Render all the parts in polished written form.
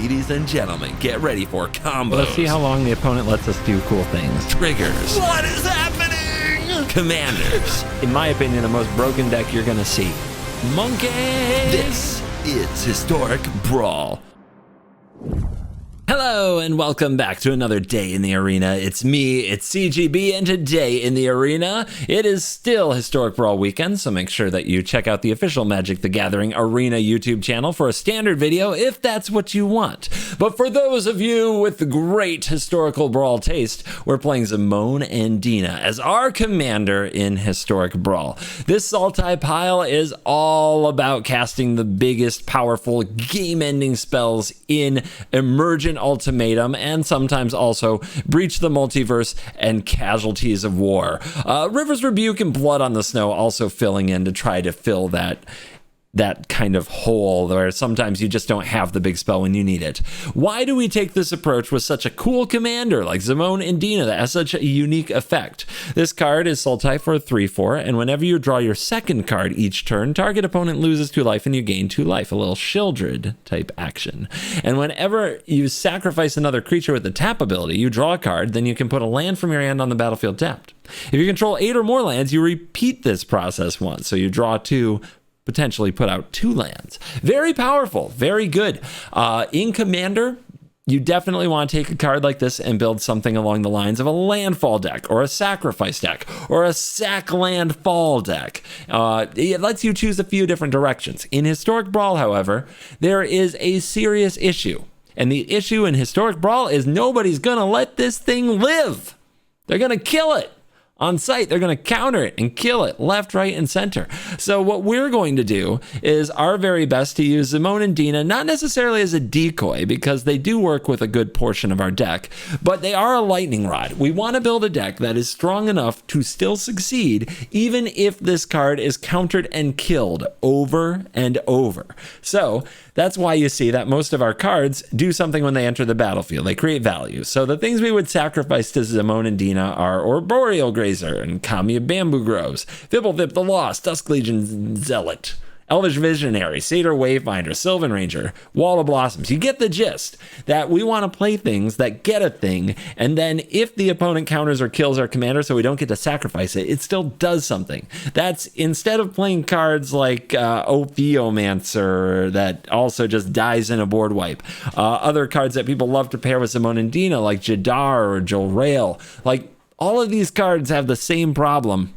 Ladies and gentlemen, get ready for combos. Let's see how long the opponent lets us do cool things. Triggers. What is happening? Commanders. In my opinion, the most broken deck you're gonna see. Monkeys! This is Historic Brawl. Hello and welcome back to another day in the arena. It's me, it's CGB, and today in the arena, it is still Historic Brawl weekend, so make sure that you check out the official Magic the Gathering Arena YouTube channel for a standard video if that's what you want. But for those of you with the great historical Brawl taste, we're playing Zimone and Dina as our commander in Historic Brawl. This Sultai pile is all about casting the biggest, powerful, game-ending spells in Emergent Ultimatum, and sometimes also Breach the Multiverse and Casualties of War. River's Rebuke and Blood on the Snow also filling in to try to fill that kind of hole where sometimes you just don't have the big spell when you need it. Why do we take this approach with such a cool commander like Zimone and Dina that has such a unique effect? This card is Sultai for a 3/4, and whenever you draw your second card each turn, target opponent loses 2 life and you gain 2 life, a little Shieldred type action. And whenever you sacrifice another creature with the tap ability, you draw a card, then you can put a land from your hand on the battlefield tapped. If you control 8 or more lands, you repeat this process once, so you draw 2, potentially put out 2 lands. Very powerful, very good. In Commander, you definitely want to take a card like this and build something along the lines of a landfall deck or a sacrifice deck or a sack landfall deck. It lets you choose a few different directions. In Historic Brawl, however, there is a serious issue. And the issue in Historic Brawl is nobody's going to let this thing live. They're going to kill it. On site, they're going to counter it and kill it left, right, and center. So what we're going to do is our very best to use Zimone and Dina, not necessarily as a decoy, because they do work with a good portion of our deck, but they are a lightning rod. We want to build a deck that is strong enough to still succeed, even if this card is countered and killed over and over. So that's why you see that most of our cards do something when they enter the battlefield. They create value. So the things we would sacrifice to Zimone and Dina are Arboreal Grazer and Kamiya Bamboo Groves, Fibblethip the Lost, Dusk Legion Zealot, Elvish Visionary, Satyr Wayfinder, Sylvan Ranger, Wall of Blossoms. You get the gist that we want to play things that get a thing, and then if the opponent counters or kills our commander so we don't get to sacrifice it, it still does something. That's instead of playing cards like Ophiomancer that also just dies in a board wipe. Other cards that people love to pair with Zimone and Dina like Jadar or Jolrael. Like, all of these cards have the same problem.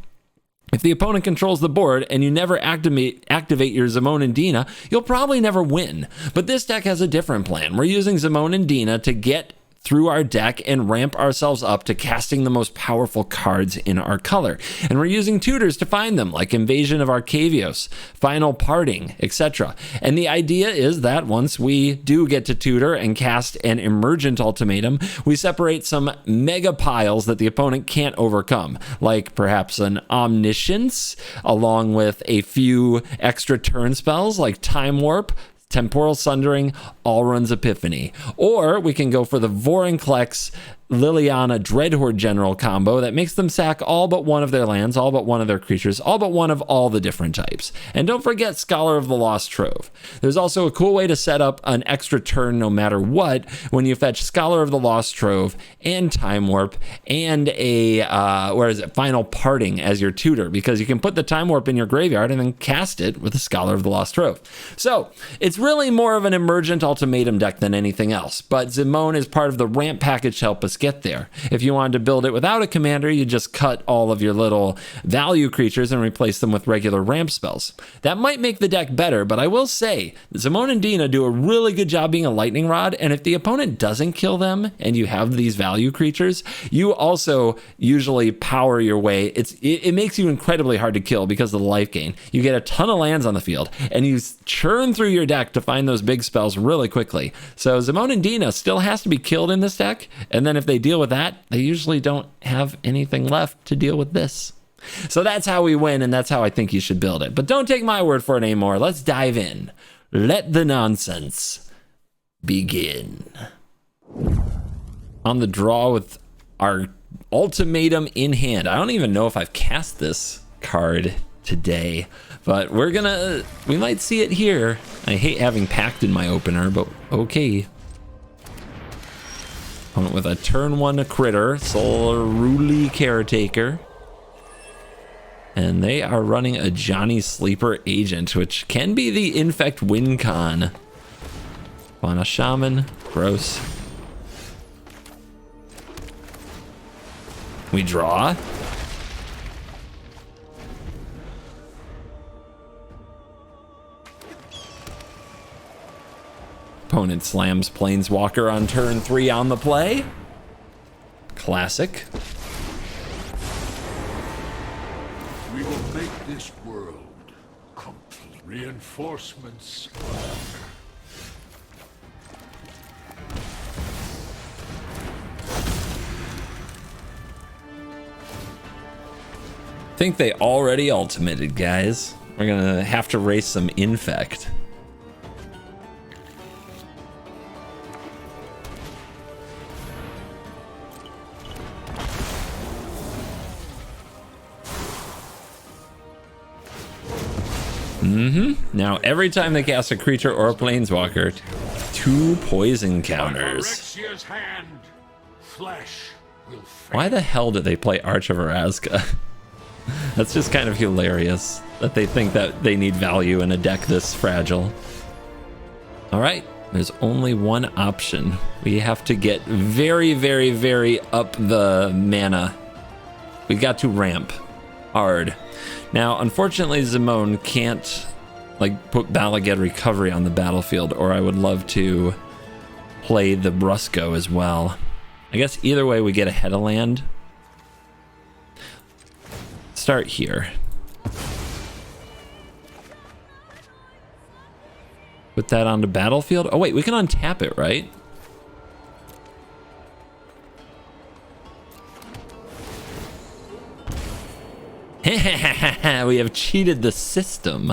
If the opponent controls the board and you never activate your Zimone and Dina, you'll probably never win. But this deck has a different plan. We're using Zimone and Dina to get through our deck and ramp ourselves up to casting the most powerful cards in our color. And we're using tutors to find them, like Invasion of Arcavios, Final Parting, etc. And the idea is that once we do get to tutor and cast an Emergent Ultimatum, we separate some mega piles that the opponent can't overcome, like perhaps an Omniscience, along with a few extra turn spells like Time Warp, Temporal Sundering, Allrun's Epiphany. Or we can go for the Vorinclex Liliana Dreadhorde General combo that makes them sack all but one of their lands, all but one of their creatures, all but one of all the different types. And don't forget Scholar of the Lost Trove. There's also a cool way to set up an extra turn no matter what when you fetch Scholar of the Lost Trove and Time Warp and a Final Parting as your tutor, because you can put the Time Warp in your graveyard and then cast it with the Scholar of the Lost Trove. So it's really more of an Emergent Ultimatum deck than anything else, but Zimone is part of the ramp package to help us get there. If you wanted to build it without a commander, you just cut all of your little value creatures and replace them with regular ramp spells. That might make the deck better, but I will say Zimone and Dina do a really good job being a lightning rod, and if the opponent doesn't kill them and you have these value creatures, you also usually power your way. It makes you incredibly hard to kill because of the life gain. You get a ton of lands on the field and you churn through your deck to find those big spells really quickly. So Zimone and Dina still has to be killed in this deck, and then if they deal with that, they usually don't have anything left to deal with this. So that's how we win, and that's how I think you should build it. But don't take my word for it anymore. Let's dive in. Let the nonsense begin. On the draw with our ultimatum in hand. I don't even know if I've cast this card today, but we might see it here. I hate having packed in my opener, but okay. Opponent with a turn 1 critter, Solruli Caretaker. And they are running a Ajani Sleeper Agent, which can be the Infect win con. On a Shaman, gross. We draw. Opponent slams Planeswalker on turn 3 on the play. Classic. We will make this world complete. Reinforcements. I think they already ultimated, guys. We're gonna have to race some Infect. Now, every time they cast a creature or a planeswalker, 2 poison counters. Phyrexia's hand. Flesh will fade. Why the hell did they play Arch of Arazka? That's just kind of hilarious that they think that they need value in a deck this fragile. All right, there's only one option. We have to get very, very, very up the mana. We got to ramp hard. Now, unfortunately, Zimone can't like put Balaged Recovery on the battlefield, or I would love to play the Brusco as well. I guess either way we get ahead of land. Start here. Put that on the battlefield. Oh wait, we can untap it, right? We have cheated the system.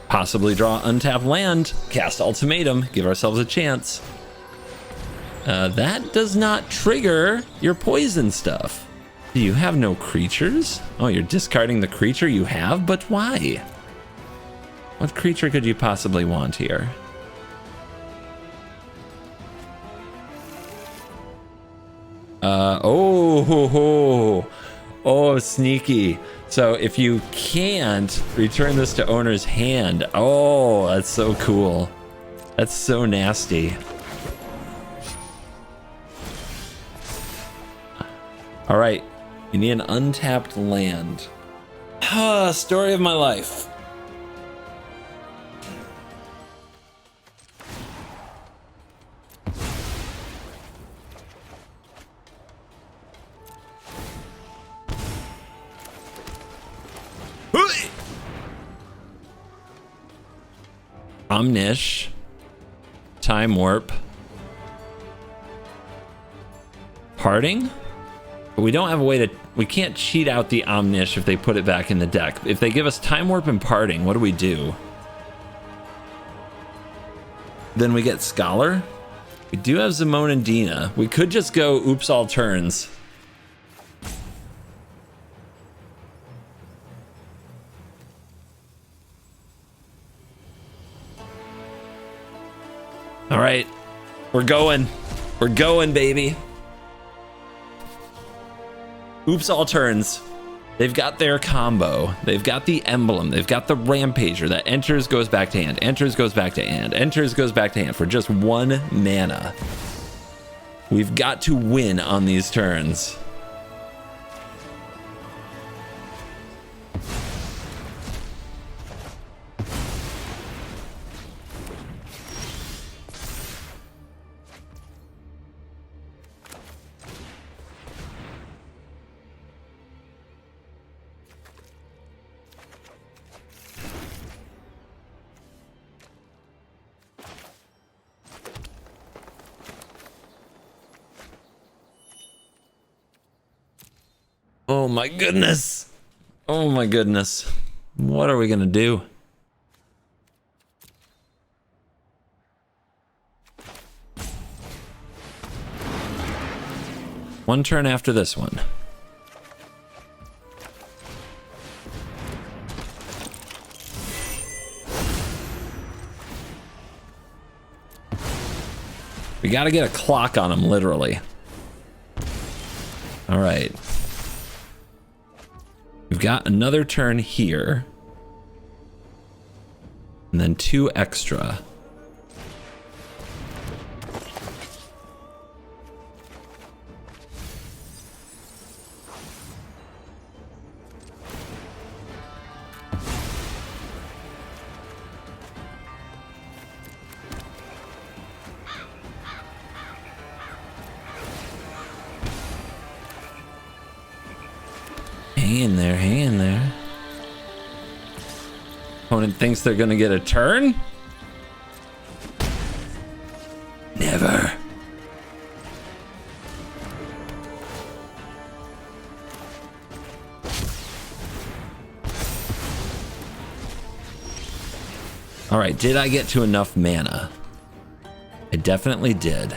Possibly draw untapped land, cast Ultimatum, give ourselves a chance. That does not trigger your poison stuff. Do you have no creatures? Oh, you're discarding the creature you have, but why? What creature could you possibly want here? Oh, sneaky. So if you can't return this to owner's hand, oh, that's so cool. That's so nasty. All right, you need an untapped land. Story of my life. Omnish, Time Warp, Parting? But we don't have a way to, we can't cheat out the Omnish if they put it back in the deck. If they give us Time Warp and Parting, what do we do? Then we get Scholar. We do have Zimone and Dina. We could just go oops all turns. All right, we're going. We're going, baby. Oops, all turns. They've got their combo. They've got the emblem. They've got the Rampager that enters, goes back to hand, enters, goes back to hand, enters, goes back to hand for just 1 mana. We've got to win on these turns. Oh my goodness. Oh my goodness. What are we gonna do? One turn after this one. We got to get a clock on him, literally. All right. We've got another turn here. And then 2 extra. Hang in there, hang in there. Opponent thinks they're gonna get a turn? Never. All right, did I get to enough mana? I definitely did.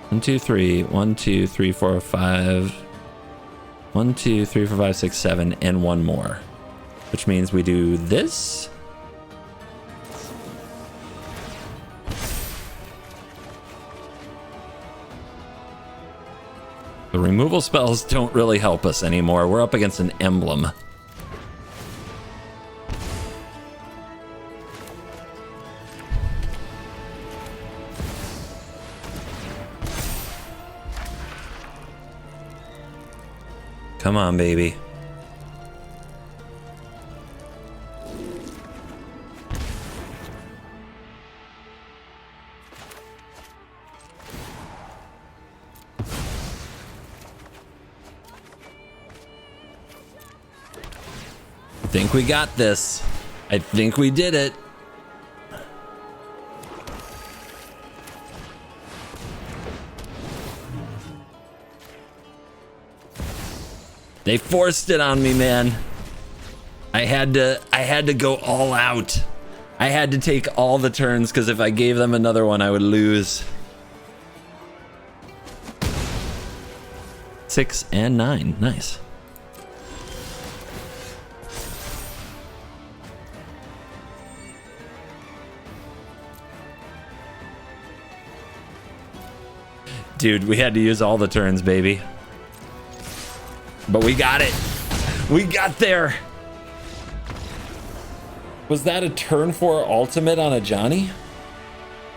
1, 2, 3, 1, 2, 3, 4, 5. 1, 2, 3, 4, 5, 6, 7, and 1 more. Which means we do this. The removal spells don't really help us anymore. We're up against an emblem. Come on, baby. I think we got this. I think we did it. They forced it on me, man. I had to go all out. I had to take all the turns because if I gave them another one, I would lose. 6 and 9, nice. Dude, we had to use all the turns, baby. But we got it. We got there. Was that a turn 4 ultimate on Ajani?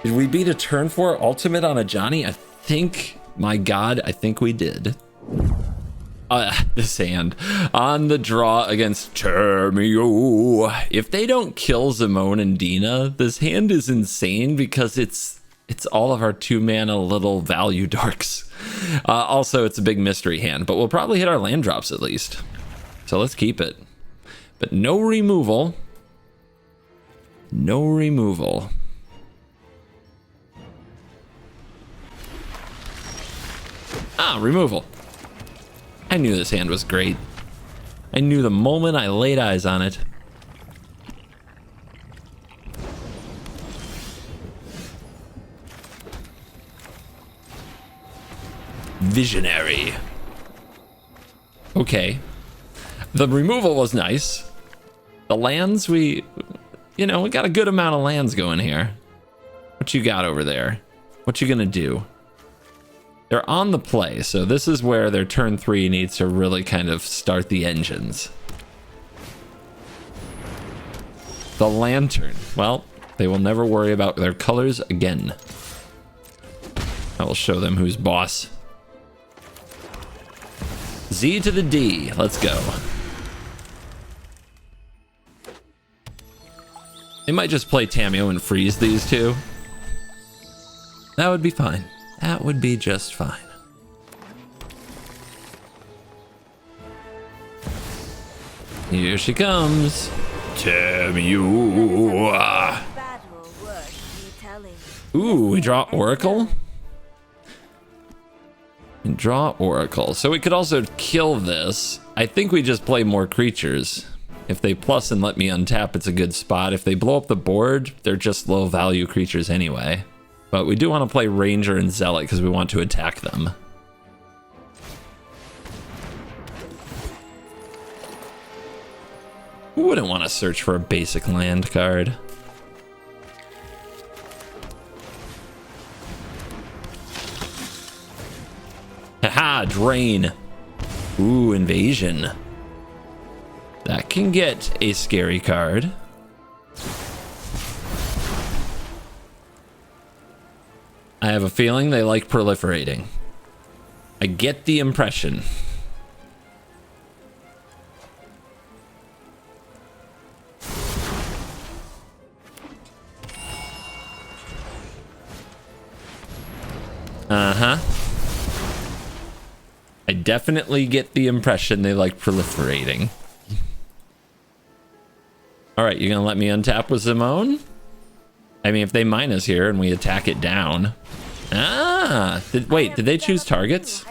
Did we beat a turn 4 ultimate on Ajani? I think, my God, I think we did. This hand on the draw against Tamiyo. If they don't kill Zimone and Dina, this hand is insane because it's all of our 2-mana little value dorks. Also, it's a big mystery hand, but we'll probably hit our land drops at least. So let's keep it. But no removal. No removal. Ah, removal. I knew this hand was great. I knew the moment I laid eyes on it. Visionary. Okay. The removal was nice. The lands, we got a good amount of lands going here. What you got over there? What you gonna do? They're on the play, so this is where their turn 3 needs to really kind of start the engines. The lantern. Well, they will never worry about their colors again. I will show them who's boss. Z to the D. Let's go. They might just play Tamiyo and freeze these two. That would be fine. That would be just fine. Here she comes. Tamiyo. Ooh, we draw Oracle? And draw Oracle. So we could also kill this. I think we just play more creatures. If they plus and let me untap, it's a good spot. If they blow up the board, they're just low value creatures anyway. But we do want to play Ranger and Zealot because we want to attack them. Who wouldn't want to search for a basic land card? Ah, drain. Ooh, invasion. That can get a scary card. I have a feeling they like proliferating. I get the impression. Uh-huh. I definitely get the impression they like proliferating. Alright, you gonna let me untap with Zimone? I mean, if they mine us here and we attack it down. Ah! Wait, did they choose targets?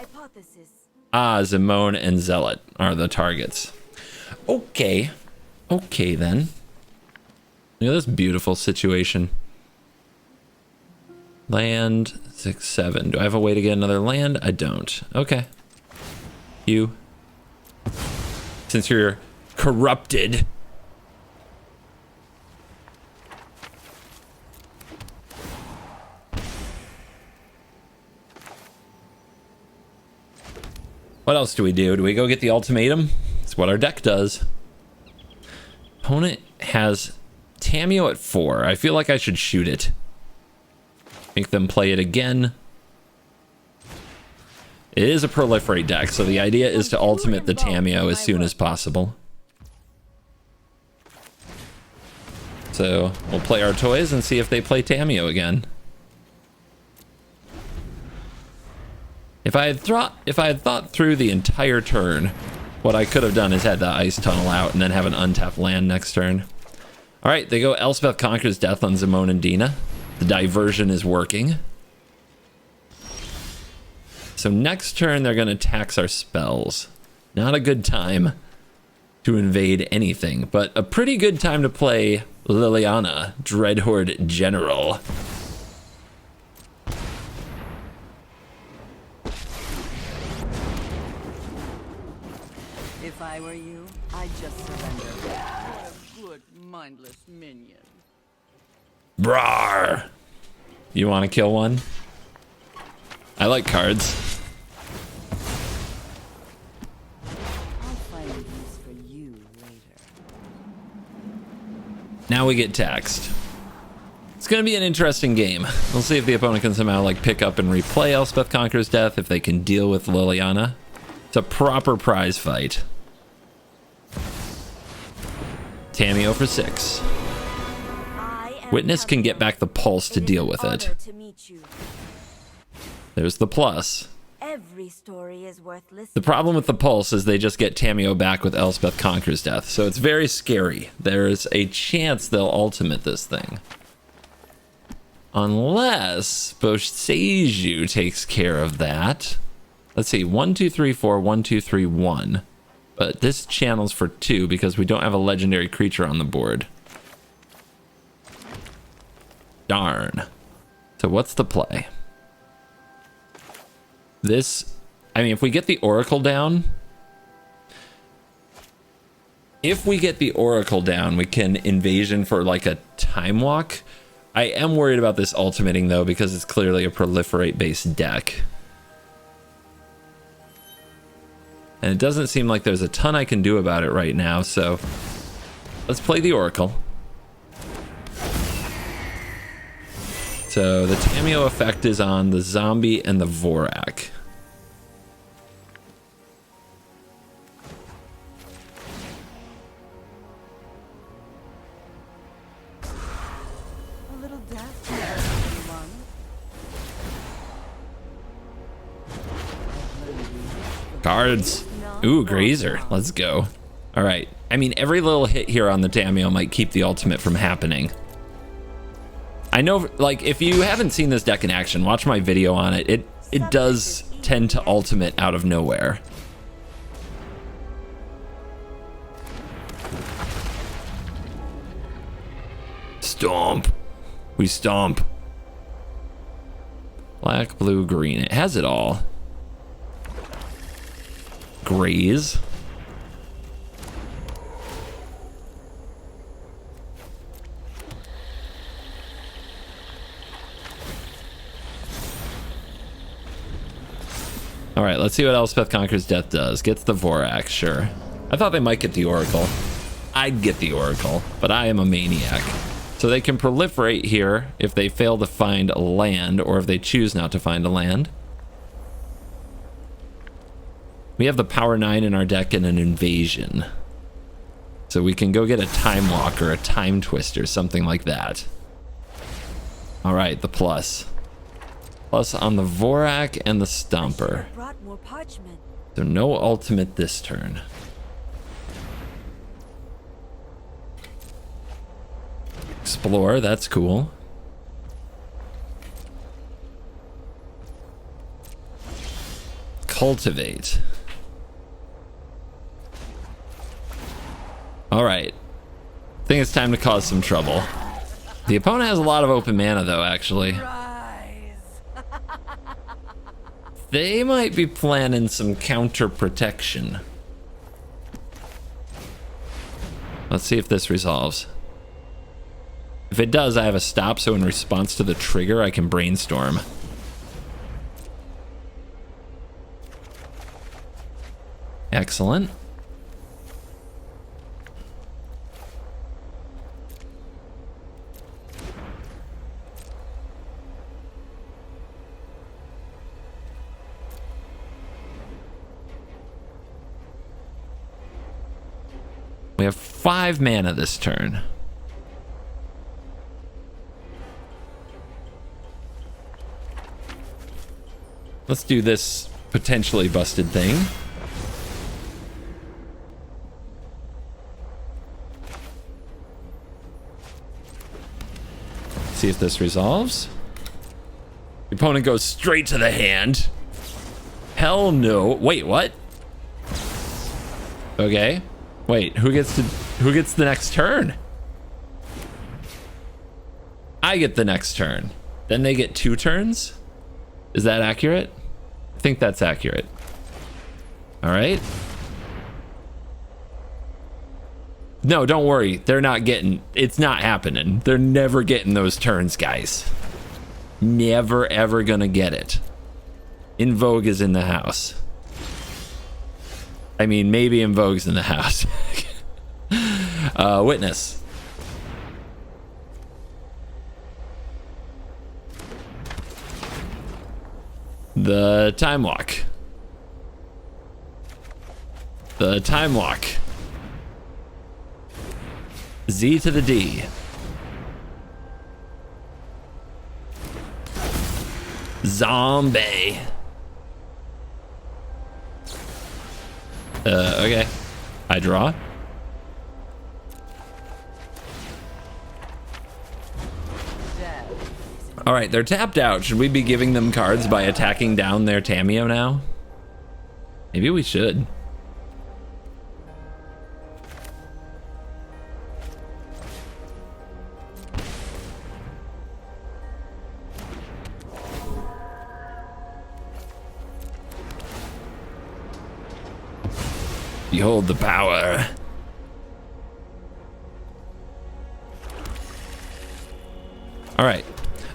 Ah, Zimone and Zealot are the targets. Okay. Okay, then. Look at this beautiful situation. Land 6-7. Do I have a way to get another land? I don't. Okay. You. Since you're corrupted. What else do we do? Do we go get the ultimatum? It's what our deck does. Opponent has Tamiyo at 4. I feel like I should shoot it. Make them play it again. It is a proliferate deck, so the idea is to ultimate the Tamiyo as soon as possible. So we'll play our toys and see if they play Tamiyo again. If I had thought through the entire turn, what I could have done is had the ice tunnel out and then have an untapped land next turn. All right, they go Elspeth Conquers Death on Zimone and Dina. The diversion is working. So next turn, they're going to tax our spells. Not a good time to invade anything, but a pretty good time to play Liliana, Dreadhorde General. If I were you, I'd just surrender. What a good, mindless minion. Brawr! You want to kill one? I like cards. I'll find a use for you later. Now we get taxed. It's going to be an interesting game. We'll see if the opponent can somehow like pick up and replay Elspeth Conquers Death, if they can deal with Liliana. It's a proper prize fight. Tamiyo for 6. Witness can get back the pulse to deal with it. There's the plus. Every story is worth listening. The problem with the pulse is they just get Tamiyo back with Elspeth Conquers Death, so it's very scary. There's a chance they'll ultimate this thing. Unless Boseiju takes care of that. Let's see, 1, 2, 3, 4, 1, 2, 3, 1. But this channel's for 2 because we don't have a legendary creature on the board. Darn. So what's the play? This, I mean, if we get the Oracle down, we can invasion for like a time walk. I am worried about this ultimating though, because it's clearly a proliferate based deck. And it doesn't seem like there's a ton I can do about it right now, so let's play the Oracle. So the Tamiyo effect is on the zombie and the Vorak. A little death, everyone. Cards. Ooh, Grazer. Let's go. All right. I mean, every little hit here on the Tamiyo might keep the ultimate from happening. I know, like, if you haven't seen this deck in action, watch my video on it. It does tend to ultimate out of nowhere. Stomp. We stomp. Black, blue, green. It has it all. Graze. All right, let's see what Elspeth Conquers Death does. Gets the Vorak, sure. I thought they might get the Oracle. I'd get the Oracle, but I am a maniac. So they can proliferate here if they fail to find a land, or if they choose not to find a land. We have the Power 9 in our deck and an Invasion. So we can go get a Time Walker, a Time Twister, something like that. All right, the plus. Plus on the Vorak and the Stomper. Brought more parchment. So no ultimate this turn. Explore, that's cool. Cultivate. All right. I think it's time to cause some trouble. The opponent has a lot of open mana though, actually. They might be planning some counter protection. Let's see if this resolves. If it does, I have a stop, so in response to the trigger, I can brainstorm. Excellent. We have 5 mana this turn. Let's do this potentially busted thing. See if this resolves. The opponent goes straight to the hand. Hell no. Wait, what? Okay. Wait, who gets the next turn? I get the next turn. Then they get 2 turns? Is that accurate? I think that's accurate. All right. No, don't worry. They're not getting... It's not happening. They're never getting those turns, guys. Never, ever gonna get it. In Vogue is in the house. I mean, maybe In Vogue's in the house. Witness. The Time Walk. The Time Walk. Z to the D. Zombie. Okay. I draw. All right, they're tapped out. Should we be giving them cards by attacking down their Tamiyo now? Maybe we should. Behold the power. All right.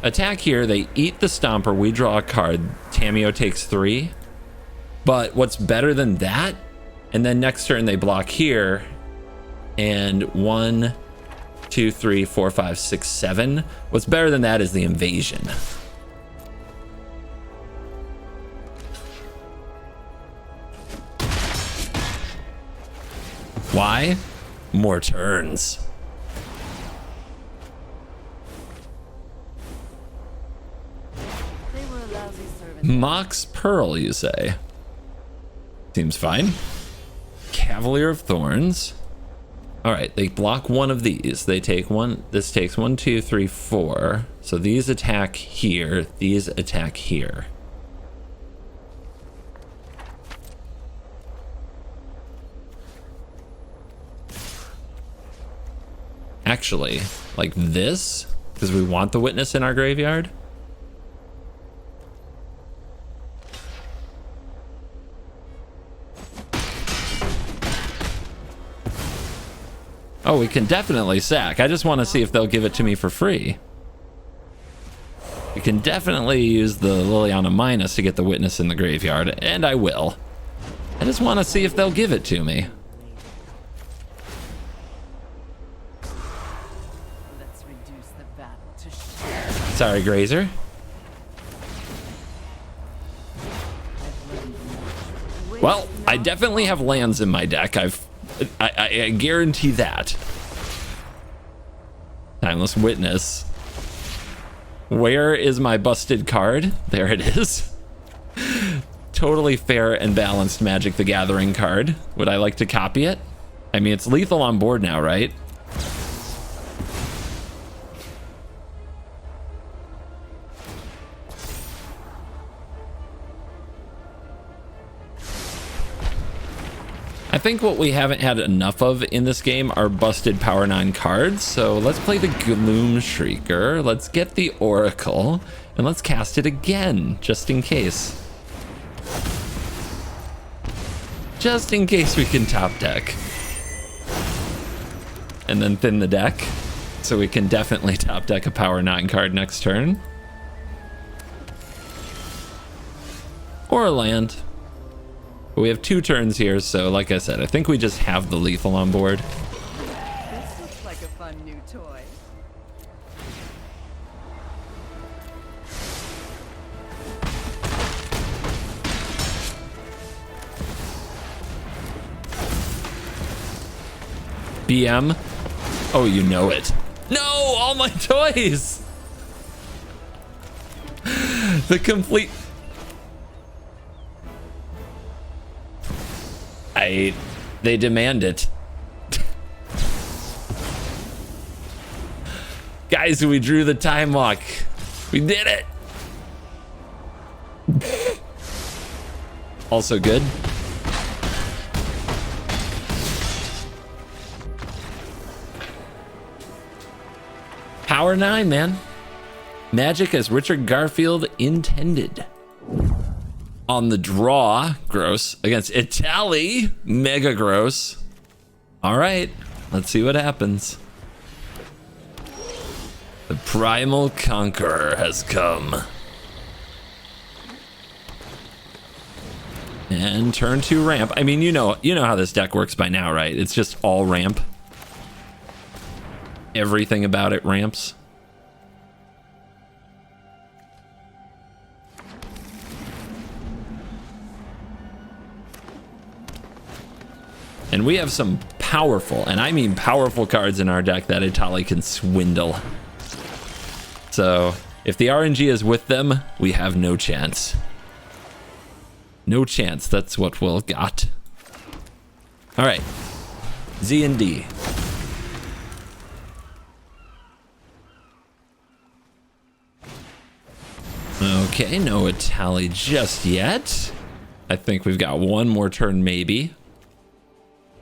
Attack here, they eat the Stomper, we draw a card, Tamiyo takes 3. But what's better than that? And then next turn they block here, and 1, 2, 3, 4, 5, 6, 7. What's better than that is the Invasion. Why? More turns. Mox Pearl, you say? Seems fine. Cavalier of Thorns. All right, they block one of these. They take one. This takes 1, 2, 3, 4. So these attack here. These attack here. Actually, like this, because we want the Witness in our graveyard. Oh, we can definitely sack. I just want to see if they'll give it to me for free. You can definitely use the Liliana Minus to get the Witness in the graveyard, and I will. I just want to see if they'll give it to me. Let's reduce the battle to shit. Sorry, Grazer. Well, I definitely have lands in my deck. I guarantee that. Timeless Witness. Where is my busted card? There it is. Totally fair and balanced Magic the Gathering card. Would I like to copy it? I mean, it's lethal on board now, right? I think what we haven't had enough of in this game are busted Power 9 cards, so let's play the Gloom Shrieker, let's get the Oracle, and let's cast it again, just in case. Just in case we can top deck. And then thin the deck, so we can definitely top deck a Power 9 card next turn. Or a land. We have 2 turns here, so like I said, I think we just have the lethal on board. This looks like a fun new toy. BM. Oh, you know it. No, all my toys. The complete. They demand it. Guys, we drew the time walk. We did it. Also good. Power 9, man. Magic as Richard Garfield intended. On the draw, gross, against Etali, mega gross. All right, let's see what happens. The Primal Conqueror has come. And turn 2 ramp. I mean, you know how this deck works by now, right? It's just all ramp. Everything about it ramps. And we have some powerful, and I mean powerful cards in our deck that Etali can swindle. So if the RNG is with them, we have no chance. No chance, that's what we'll got. All right, Z and D. Okay, no Etali just yet. I think we've got one more turn maybe.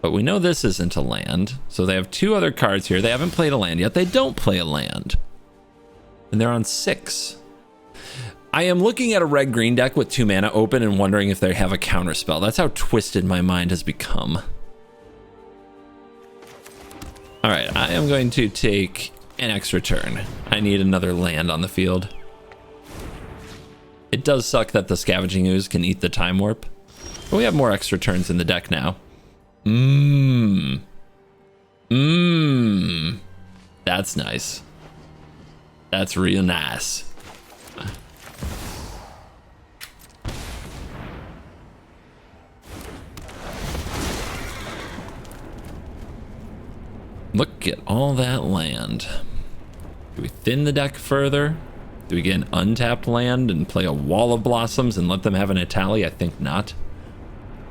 But we know this isn't a land, so they have 2 other cards here. They haven't played a land yet. They don't play a land. And they're on 6. I am looking at a red-green deck with 2 mana open and wondering if they have a counterspell. That's how twisted my mind has become. All right, I am going to take an extra turn. I need another land on the field. It does suck that the Scavenging Ooze can eat the Time Warp. But we have more extra turns in the deck now. That's nice. That's real nice. Look at all that land. Do we thin the deck further? Do we get an untapped land and play a Wall of Blossoms and let them have an Etali? I think not.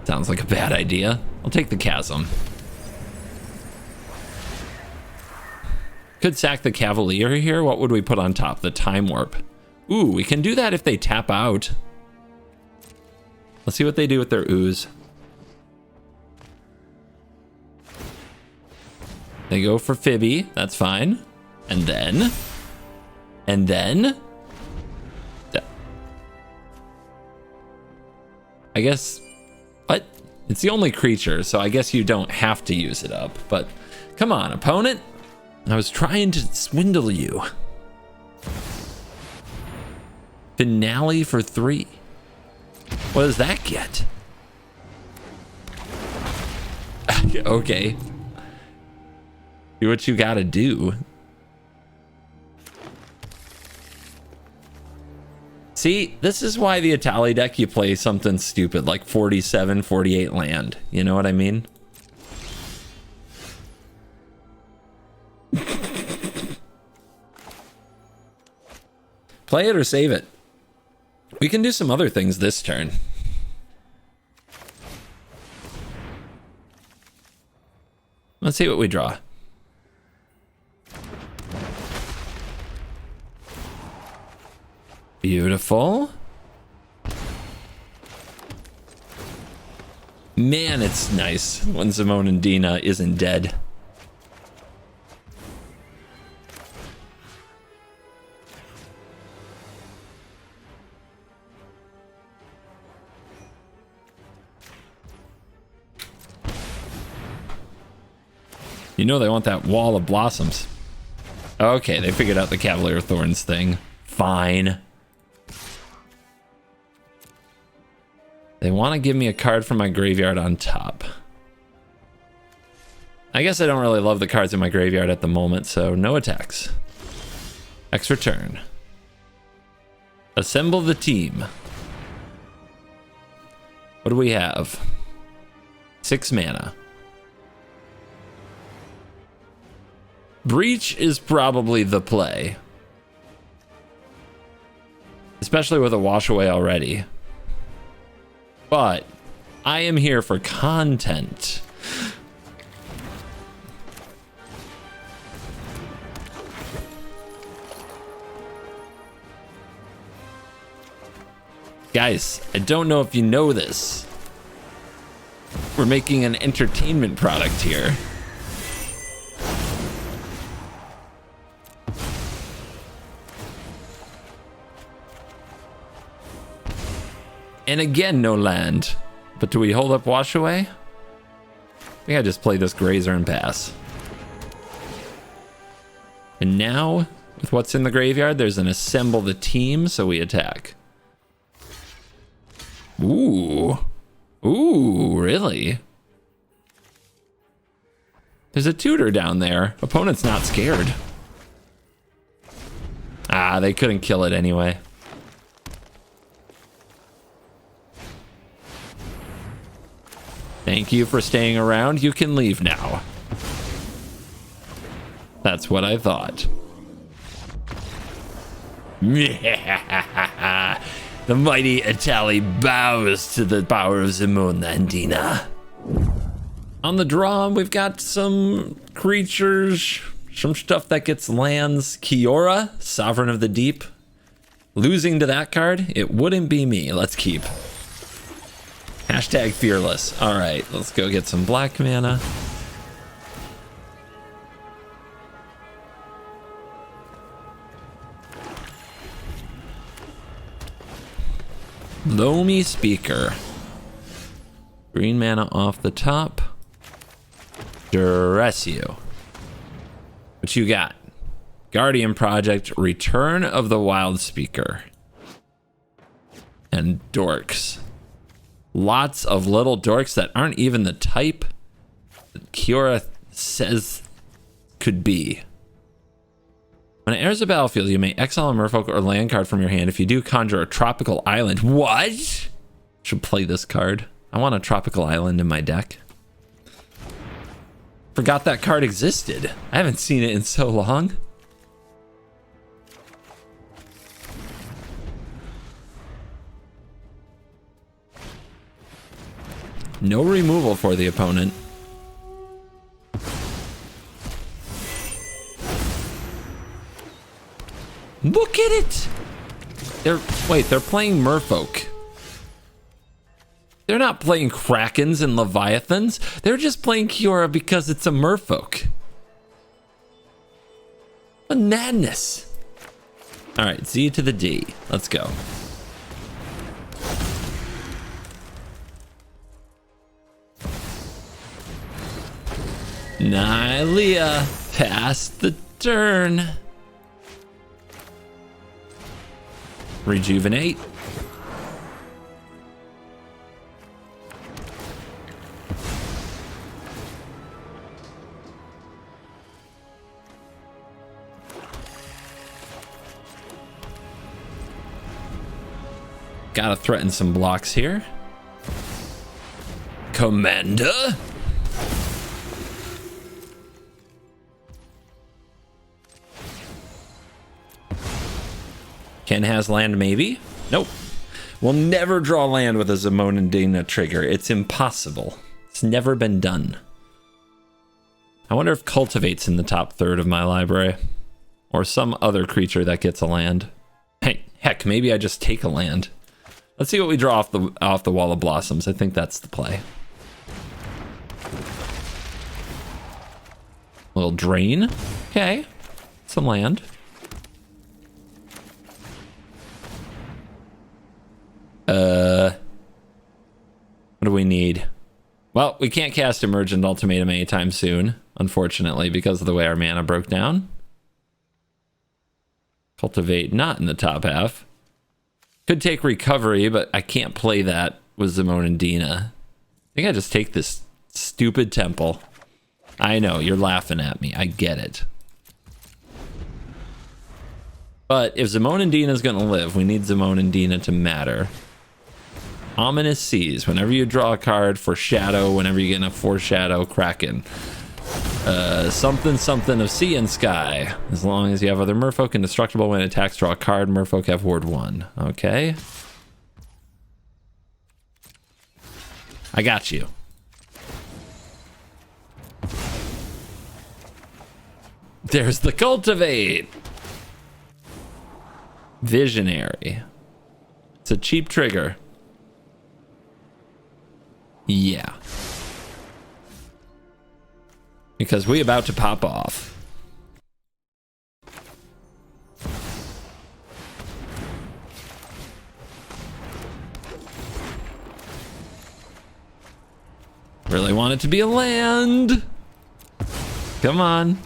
Sounds like a bad idea. I'll take the Chasm. Could sack the Cavalier here. What would we put on top? The Time Warp. Ooh, we can do that if they tap out. Let's see what they do with their ooze. They go for Fibby. That's fine. And then... I guess... What? It's the only creature, so I guess you don't have to use it up. But come on, opponent. I was trying to swindle you. Finale for 3. What does that get? Okay. Do what you gotta do. See, this is why the Etali deck, you play something stupid like 47, 48 land. You know what I mean? Play it or save it. We can do some other things this turn. Let's see what we draw. Beautiful. Man, it's nice when Zimone and Dina isn't dead. You know they want that wall of blossoms. Okay, they figured out the Cavalier Thorns thing. Fine. They want to give me a card from my graveyard on top. I guess I don't really love the cards in my graveyard at the moment, so no attacks. Extra turn. Assemble the team. What do we have? 6 mana. Breach is probably the play. Especially with a wash away already. But I am here for content. Guys, I don't know if you know this. We're making an entertainment product here. And again, no land. But do we hold up wash away? I think I just play this grazer and pass. And now, with what's in the graveyard, there's an assemble the team, so we attack. Ooh. Ooh, really? There's a tutor down there. Opponent's not scared. Ah, they couldn't kill it anyway. Thank you for staying around. You can leave now. That's what I thought. The mighty Etali bows to the power of Zimone and Dina. On the draw, we've got some creatures, some stuff that gets lands. Kiora, Sovereign of the Deep. Losing to that card, it wouldn't be me. Let's keep. Hashtag fearless. All right, let's go get some black mana. Loamy Speaker. Green mana off the top. Dress you. What you got? Guardian Project, Return of the Wild Speaker. And dorks. Lots of little dorks that aren't even the type that Kiora says could be. When it enters the battlefield, you may exile a merfolk or land card from your hand. If you do, conjure a tropical island. What? Should play this card. I want a tropical island in my deck. Forgot that card existed. I haven't seen it in so long. No removal for the opponent. Look at it! They're playing Merfolk. They're not playing Krakens and Leviathans. They're just playing Kiora because it's a Merfolk. What madness. Alright, Z to the D. Let's go. Nylea, pass the turn. Rejuvenate. Gotta threaten some blocks here. Commander. Ken has land, maybe? Nope. We'll never draw land with a Zimone and Dina trigger. It's impossible. It's never been done. I wonder if Cultivate's in the top third of my library. Or some other creature that gets a land. Hey, heck, maybe I just take a land. Let's see what we draw off the Wall of Blossoms. I think that's the play. A little drain. Okay. Some land. What do we need? Well, we can't cast Emergent Ultimatum anytime soon, unfortunately, because of the way our mana broke down. Cultivate not in the top half. Could take Recovery, but I can't play that with Zimone and Dina. I think I just take this stupid temple. I know, you're laughing at me. I get it. But if Zimone and Dina is going to live, we need Zimone and Dina to matter. Ominous Seas. Whenever you draw a card, foreshadow. Whenever you get a foreshadow, Kraken. Something of sea and sky. As long as you have other merfolk, indestructible when it attacks, draw a card. Merfolk have ward 1. Okay. I got you. There's the Cultivate. Visionary. It's a cheap trigger. Yeah. Because we about to pop off. Really want it to be a land. Come on.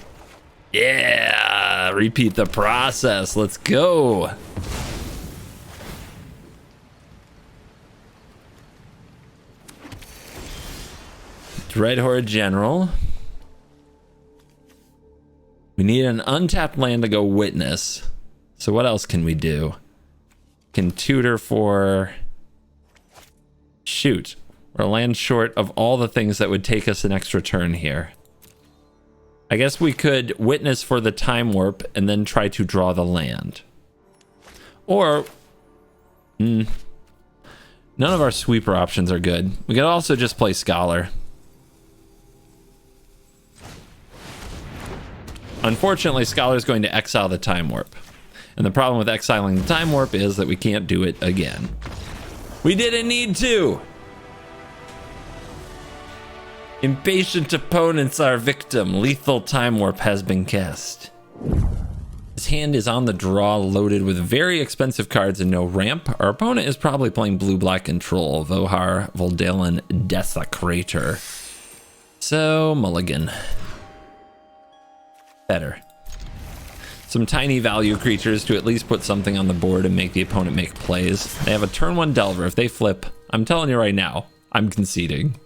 Yeah. Repeat the process. Let's go. Dreadhorde General. We need an untapped land to go Witness. So what else can we do? Can tutor for... Shoot. We're a land short of all the things that would take us an extra turn here. I guess we could Witness for the Time Warp and then try to draw the land. Or... none of our sweeper options are good. We could also just play Scholar. Unfortunately, Scholar's going to exile the Time Warp. And the problem with exiling the Time Warp is that we can't do it again. We didn't need to! Impatient opponents are victim. Lethal Time Warp has been cast. His hand is on the draw, loaded with very expensive cards and no ramp. Our opponent is probably playing blue-black control. Vohar, Vodalian, Desecrator. So, mulligan. Better. Some tiny value creatures to at least put something on the board and make the opponent make plays. They have a turn 1 Delver. If they flip, I'm telling you right now, I'm conceding.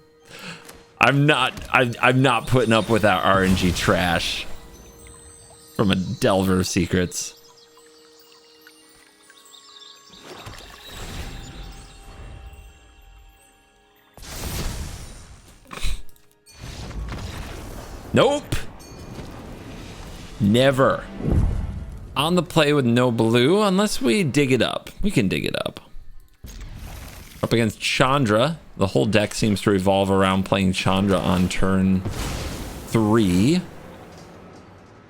I'm not putting up with that RNG trash from a Delver of Secrets. Nope. Never. On the play with no blue, unless we dig it up. We can dig it up. Up against Chandra. The whole deck seems to revolve around playing Chandra on turn 3.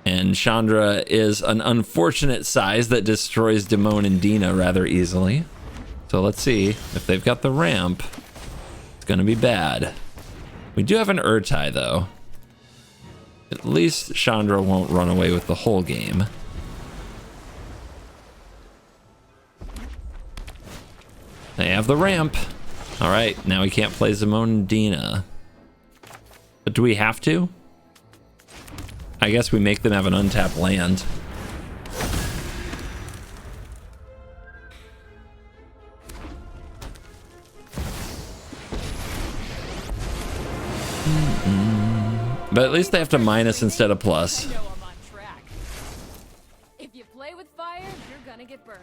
And Chandra is an unfortunate size that destroys Zimone and Dina rather easily. So let's see if they've got the ramp. It's going to be bad. We do have an Urtai though. At least Chandra won't run away with the whole game. They have the ramp. All right, now we can't play Zimone and Dina. But do we have to? I guess we make them have an untapped land. But at least they have to minus instead of plus. I know I'm on track. If you play with fire, you're gonna get burned.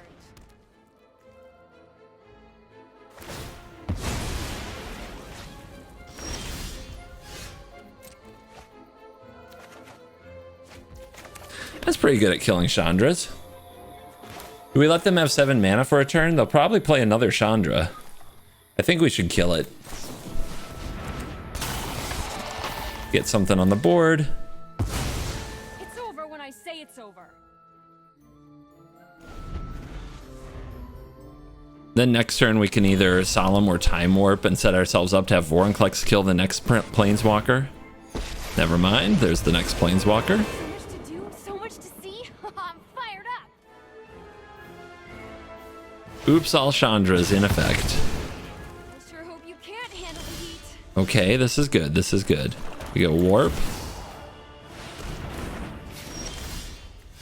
That's pretty good at killing Chandras. Do we let them have 7 mana for a turn? They'll probably play another Chandra. I think we should kill it. Get something on the board. It's over when I say it's over. Then next turn we can either Solemn or Time Warp and set ourselves up to have Vorinclex kill the next Planeswalker. Never mind, there's the next Planeswalker. So much to do, so much to see. I'm fired up. Oops, all Chandras in effect. I sure hope you can't handle the heat. Okay, this is good, this is good. We go Warp.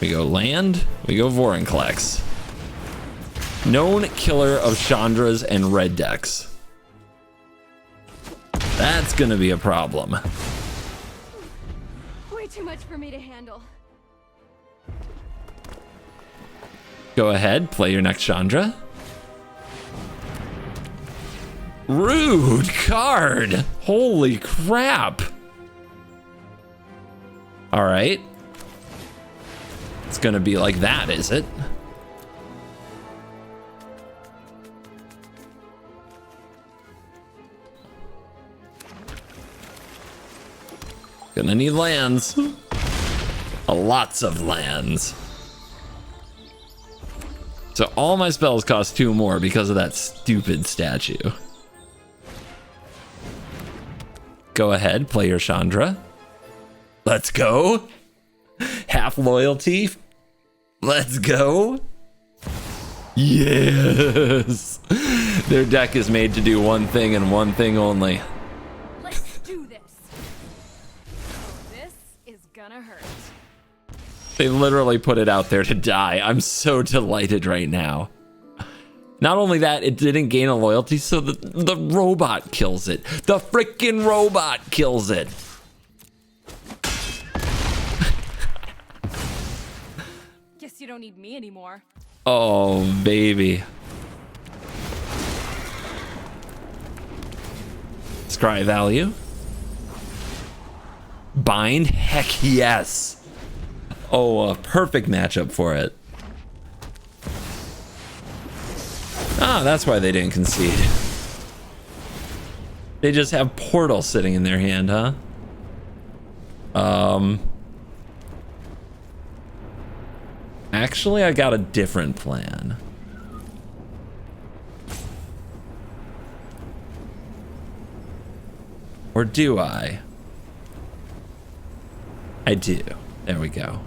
We go Land. We go Vorinclex. Known killer of Chandras and red decks. That's gonna be a problem. Way too much for me to handle. Go ahead, play your next Chandra. Rude card! Holy crap! Alright. It's gonna be like that, is it? Gonna need lands. Lots of lands. So all my spells cost 2 more because of that stupid statue. Go ahead, play your Chandra. Let's go. Half loyalty. Let's go. Yes. Their deck is made to do one thing and one thing only. Let's do this. This is gonna hurt. They literally put it out there to die. I'm so delighted right now. Not only that, it didn't gain a loyalty, so the robot kills it. The freaking robot kills it. Guess you don't need me anymore. Oh, baby. Scry value. Bind? Heck yes. Oh, a perfect matchup for it. Ah, that's why they didn't concede. They just have Portal sitting in their hand, huh? Actually, I got a different plan. Or do I? I do. There we go.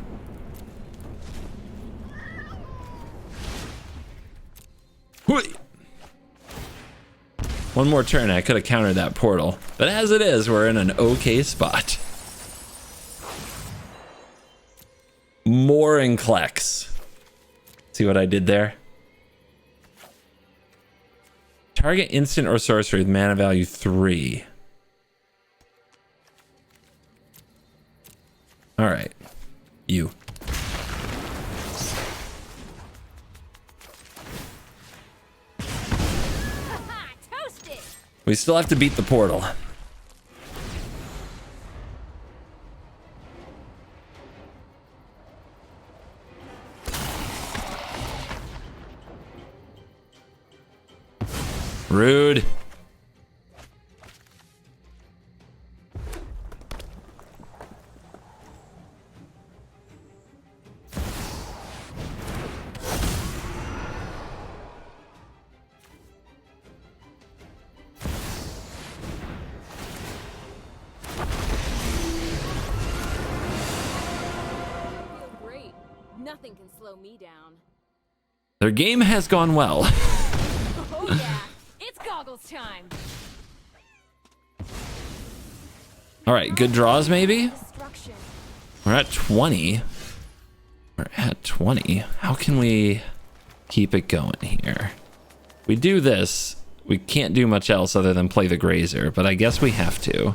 One more turn, I could have countered that portal. But as it is, we're in an okay spot. More Enclex. See what I did there? Target instant or sorcery with mana value 3. All right, you. Toasted. We still have to beat the portal. Rude. Great. Nothing can slow me down. Their game has gone well. Oh yeah, it's goggles time. All right, good draws maybe? Destruction. We're at 20. We're at 20. How can we keep it going here? We do this. We can't do much else other than play the Grazer, but I guess we have to.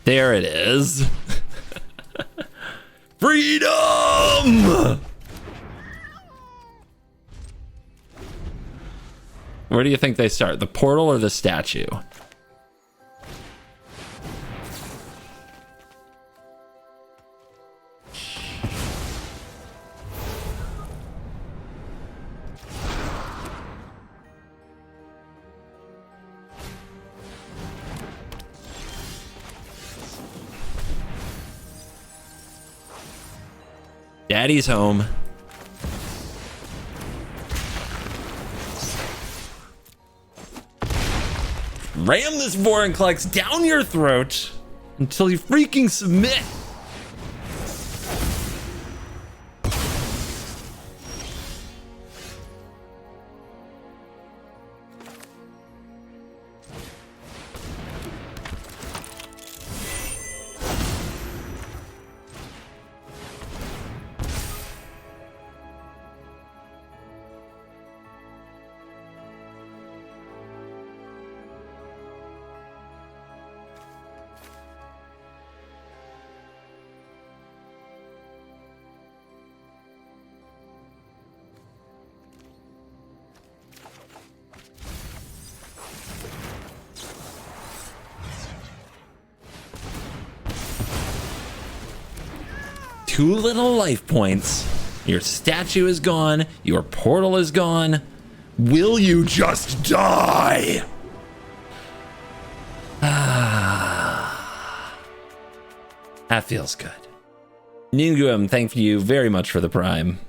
There it is. Freedom! Where do you think they start? The portal or the statue? Daddy's home. Ram this Vorinclex down your throat until you freaking submit. Two little life points. Your statue is gone. Your portal is gone. Will you just die? That feels good. Ninguem, thank you very much for the prime.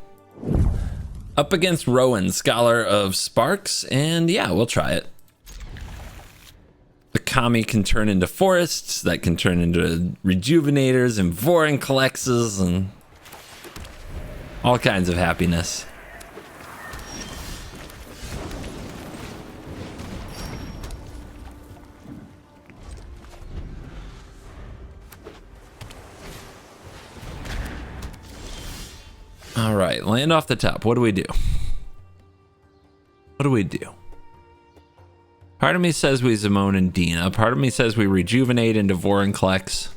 Up against Rowan, Scholar of Sparks, and yeah, we'll try it. The Kami can turn into forests, that can turn into rejuvenators and Vorinclexes and all kinds of happiness. All right, land off the top. What do we do? What do we do? Part of me says we Zimone and Dina. Part of me says we rejuvenate into Vorinclex.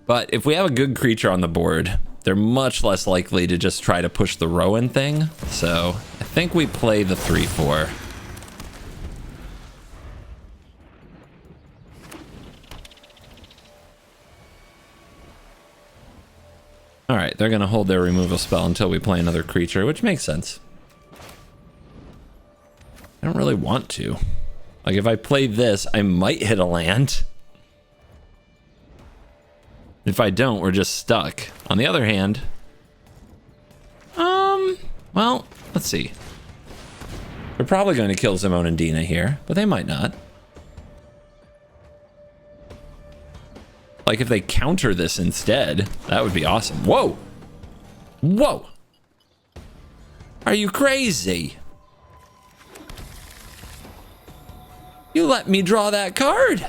But if we have a good creature on the board, they're much less likely to just try to push the Rowan thing. So I think we play the 3/4. All right, they're going to hold their removal spell until we play another creature, which makes sense. I don't really want to. Like, if I play this, I might hit a land. If I don't, we're just stuck. On the other hand, well, let's see. They're probably going to kill Zimone and Dina here, but they might not. Like, if they counter this instead, that would be awesome. Whoa! Whoa! Are you crazy? You let me draw that card.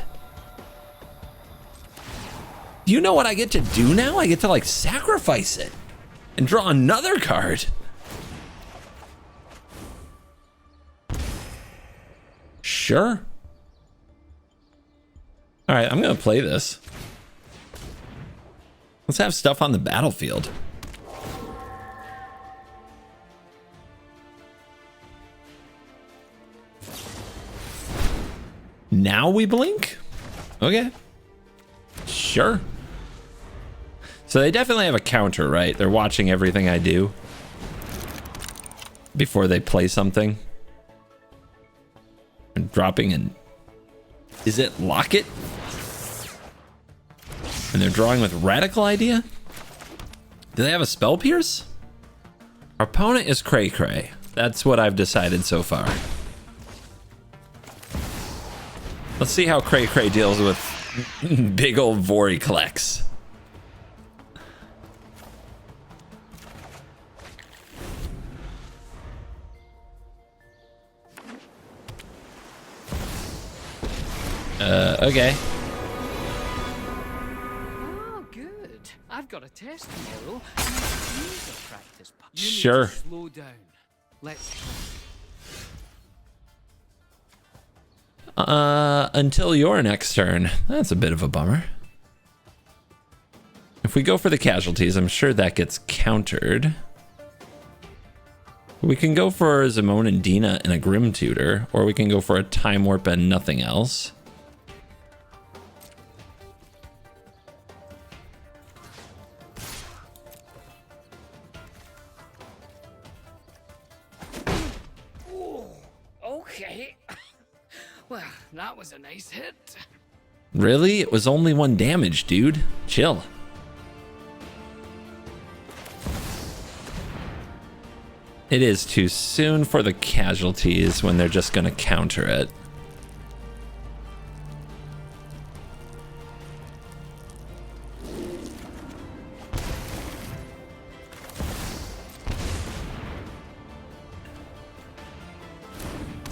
Do you know what I get to do now? I get to, like, sacrifice it and draw another card. Sure. All right, I'm going to play this. Let's have stuff on the battlefield. Now we blink? Okay. Sure. So they definitely have a counter, right? They're watching everything I do before they play something. And dropping in. Is it Locket? And they're drawing with Radical Idea? Do they have a Spell Pierce? Our opponent is Cray Cray. That's what I've decided so far. Let's see how Cray Cray deals with big old Vorinclex. Okay. Oh, good. I've got a test tomorrow. And I could use a practice. You need Sure. to slow down. Let's try. until your next turn. That's a bit of a bummer. If we go for the casualties, I'm sure that gets countered. We can go for Zimone and Dina and a Grim Tutor, or we can go for a Time Warp and nothing else. Okay. Well, that was a nice hit. Really? It was only 1 damage, dude. Chill. It is too soon for the casualties when they're just going to counter it.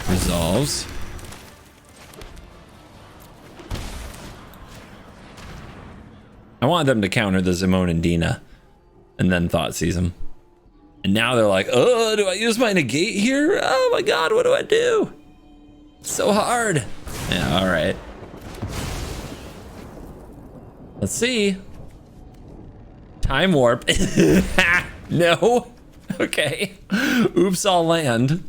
Resolves. I wanted them to counter the Zimone and Dina, and then Thoughtseize them. And now they're like, oh, do I use my negate here? Oh my god, what do I do? It's so hard. Yeah, all right. Let's see. Time warp. No. Okay. Oops, I'll land.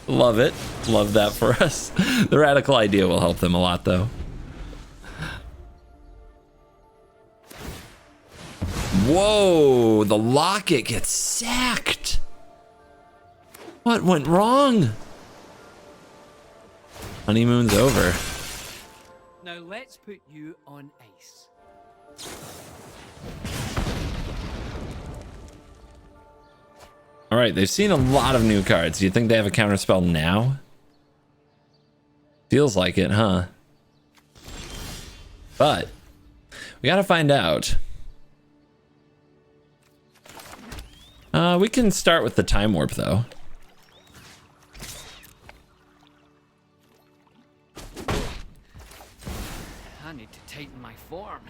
Love it. Love that for us. The radical idea will help them a lot, though. Whoa, the locket gets sacked. What went wrong? Honeymoon's over. Now let's put you on ice. All right, they've seen a lot of new cards. Do you think they have a counterspell now? Feels like it, huh? But we gotta find out. We can start with the Time Warp, though. I need to tighten my form.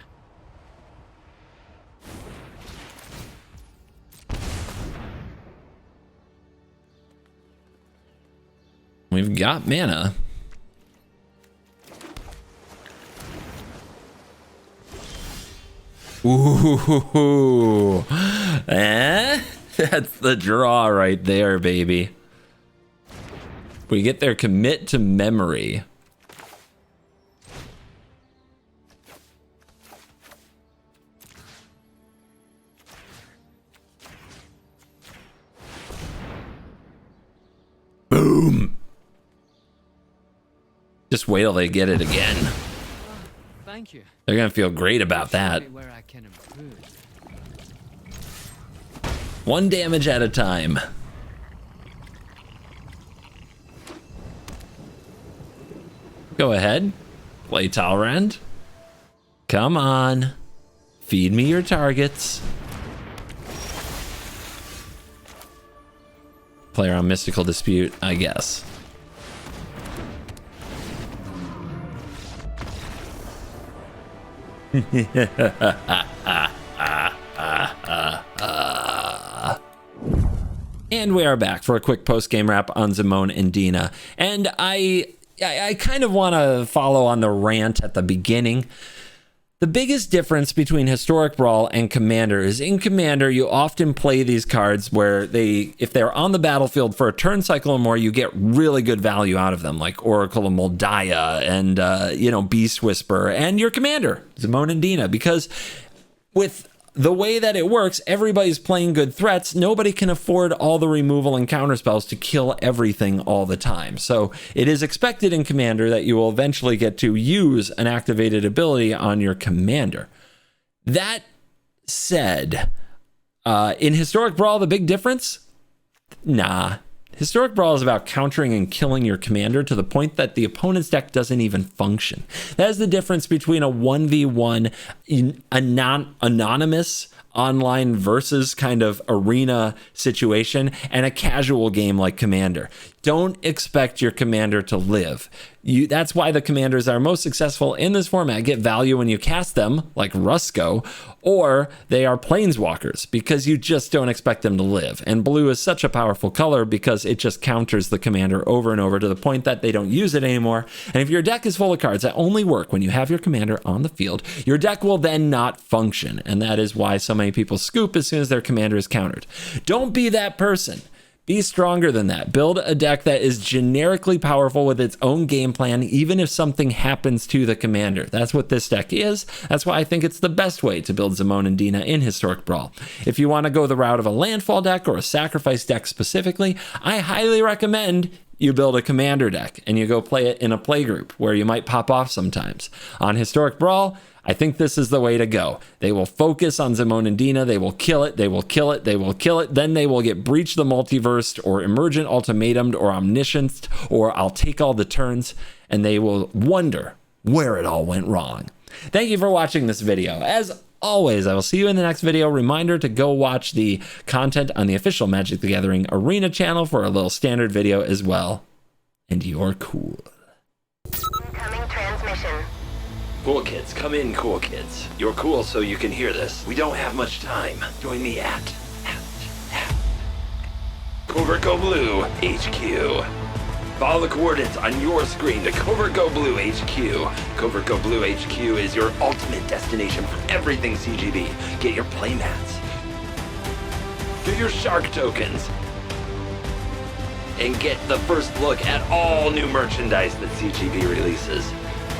We've got mana. Ooh. That's the draw right there, baby. We get their commit to memory. Boom. Just wait till they get it again. Thank you. They're gonna feel great about that. Where I can improve. 1 damage at a time. Go ahead. Play Talrand. Come on. Feed me your targets. Play around Mystical Dispute, I guess. And we are back for a quick post-game wrap on Zimone and Dina. And I kind of want to follow on the rant at the beginning. The biggest difference between Historic Brawl and Commander is in Commander, you often play these cards where if they're on the battlefield for a turn cycle or more, you get really good value out of them, like Oracle of Moldiah and, Beast Whisper and your Commander, Zimone and Dina, because with the way that it works, everybody's playing good threats. Nobody can afford all the removal and counterspells to kill everything all the time. So it is expected in Commander that you will eventually get to use an activated ability on your Commander. That said, in Historic Brawl, the big difference? Nah. Historic Brawl is about countering and killing your Commander to the point that the opponent's deck doesn't even function. That is the difference between a 1v1 anonymous online versus kind of arena situation and a casual game like Commander. Don't expect your commander to live. That's why the commanders that are most successful in this format get value when you cast them, like Rusko, or they are planeswalkers, because you just don't expect them to live. And blue is such a powerful color because it just counters the commander over and over to the point that they don't use it anymore. And if your deck is full of cards that only work when you have your commander on the field, your deck will then not function. And that is why so many people scoop as soon as their commander is countered. Don't be that person. Be stronger than that. Build a deck that is generically powerful with its own game plan, even if something happens to the commander. That's what this deck is. That's why I think it's the best way to build Zimone and Dina in Historic Brawl. If you want to go the route of a landfall deck or a sacrifice deck specifically, I highly recommend you build a commander deck and you go play it in a playgroup where you might pop off sometimes. On Historic Brawl, I think this is the way to go. They will focus on Zimone and Dina. They will kill it. They will kill it. They will kill it. Then they will get Breach the Multiverse or Emergent Ultimatumed or Omniscienced or I'll take all the turns, and they will wonder where it all went wrong. Thank you for watching this video. As always, I will see you in the next video. Reminder to go watch the content on the official Magic the Gathering Arena channel for a little standard video as well. And you're cool. Incoming transmission. Cool kids, come in, cool kids. You're cool so you can hear this. We don't have much time. Join me at CovertGoBlue HQ. Follow the coordinates on your screen to CovertGoBlue HQ. CovertGoBlue HQ is your ultimate destination for everything CGB. Get your playmats. Get your shark tokens. And get the first look at all new merchandise that CGB releases.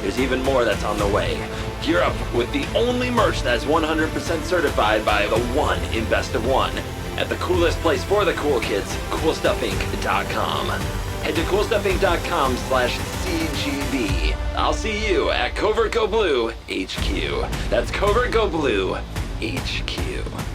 There's even more that's on the way. Gear up with the only merch that's 100% certified by the one in Best of One at the coolest place for the cool kids, CoolStuffInc.com. Head to CoolStuffInc.com/CGB. I'll see you at CovertGoBlue HQ. That's CovertGoBlue HQ.